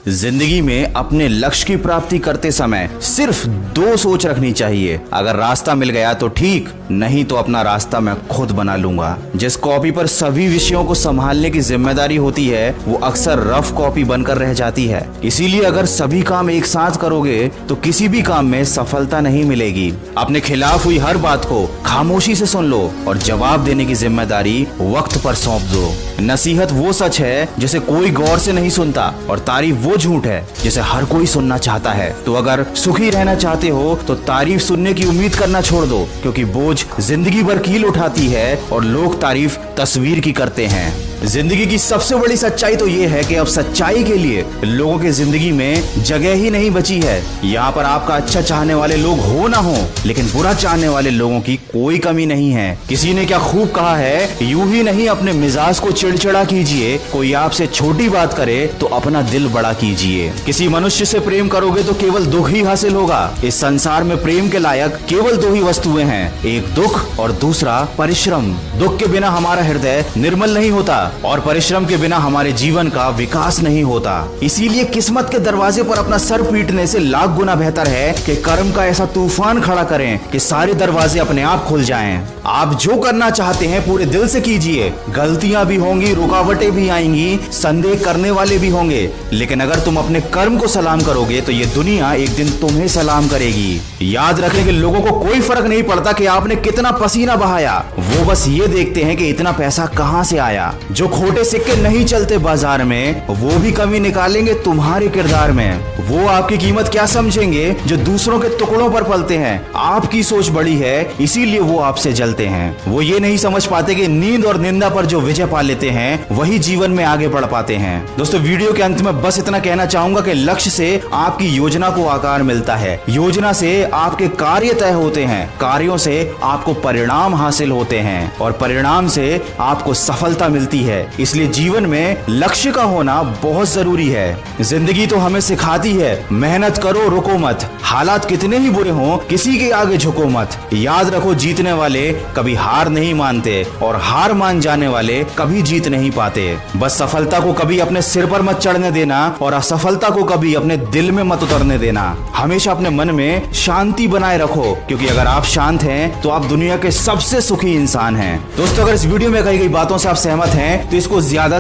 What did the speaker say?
जिंदगी में अपने लक्ष्य की प्राप्ति करते समय सिर्फ दो सोच रखनी चाहिए। अगर रास्ता मिल गया तो ठीक, नहीं तो अपना रास्ता मैं खुद बना लूंगा। जिस कॉपी पर सभी विषयों को संभालने की जिम्मेदारी होती है वो अक्सर रफ कॉपी बनकर रह जाती है। इसीलिए अगर सभी काम एक साथ करोगे तो किसी भी काम में सफलता नहीं मिलेगी। अपने खिलाफ हुई हर बात को खामोशी से सुन लो और जवाब देने की जिम्मेदारी वक्त पर सौंप दो। नसीहत वो सच है जिसे कोई गौर से नहीं सुनता और तारीफ वो झूठ है जिसे हर कोई सुनना चाहता है। तो अगर सुखी रहना चाहते हो तो तारीफ सुनने की उम्मीद करना छोड़ दो, क्योंकि बोझ जिंदगी भर कील उठाती है और लोग तारीफ तस्वीर की करते हैं। जिंदगी की सबसे बड़ी सच्चाई तो ये है कि अब सच्चाई के लिए लोगों की जिंदगी में जगह ही नहीं बची है। यहाँ पर आपका अच्छा चाहने वाले लोग हो ना हो, लेकिन बुरा चाहने वाले लोगों की कोई कमी नहीं है। किसी ने क्या खूब कहा है, यूं ही नहीं अपने मिजाज को चिड़चिड़ा कीजिए। कोई आपसे छोटी बात करे तो अपना दिल बड़ा कीजिए। किसी मनुष्य से प्रेम करोगे तो केवल दुख ही हासिल होगा। इस संसार में प्रेम के लायक केवल दो ही वस्तुएं हैं, एक दुख और दूसरा परिश्रम। दुख के बिना हमारा हृदय निर्मल नहीं होता और परिश्रम के बिना हमारे जीवन का विकास नहीं होता। इसीलिए किस्मत के दरवाजे पर अपना सर पीटने से लाख गुना बेहतर है कि कर्म का ऐसा तूफान खड़ा करें कि सारे दरवाजे अपने आप खुल जाएं। आप जो करना चाहते हैं पूरे दिल से कीजिए। गलतियां भी होंगी, रुकावटें भी आएंगी, संदेह करने वाले भी होंगे, लेकिन अगर तुम अपने कर्म को सलाम करोगे तो ये दुनिया एक दिन तुम्हें सलाम करेगी। याद रखें कि लोगों को कोई फर्क नहीं पड़ता कि आपने कितना पसीना बहाया, वो बस ये देखते हैं कि इतना पैसा कहां से आया। जो खोटे सिक्के नहीं चलते बाजार में, वो भी कमी निकालेंगे तुम्हारे किरदार में। वो आपकी कीमत क्या समझेंगे जो दूसरों के टुकड़ों पर पलते हैं। आपकी सोच बड़ी है, इसीलिए वो आपसे जलते हैं। वो ये नहीं समझ पाते कि नींद और निंदा पर जो विजय पा लेते हैं वही जीवन में आगे बढ़ पाते हैं। दोस्तों, वीडियो के अंत में बस इतना कहना चाहूंगा कि लक्ष्य से आपकी योजना को आकार मिलता है, योजना से आपके कार्य तय होते हैं, कार्यों से आपको परिणाम हासिल होते हैं और परिणाम से आपको सफलता मिलती है। इसलिए जीवन में लक्ष्य का होना बहुत जरूरी है। जिंदगी तो हमें सिखाती है, मेहनत करो, रुको मत। हालात कितने ही बुरे हों, किसी के आगे झुको मत। याद रखो, जीतने वाले कभी हार नहीं मानते और हार मान जाने वाले कभी जीत नहीं पाते। बस सफलता को कभी अपने सिर पर मत चढ़ने देना और असफलता को कभी अपने दिल में मत उतरने देना। हमेशा अपने मन में शांति बनाए रखो, क्योंकि अगर आप शांत हैं तो आप दुनिया के सबसे सुखी इंसान हैं। दोस्तों, अगर इस वीडियो में कही गई बातों से आप सहमत हैं तो इसको ज्यादा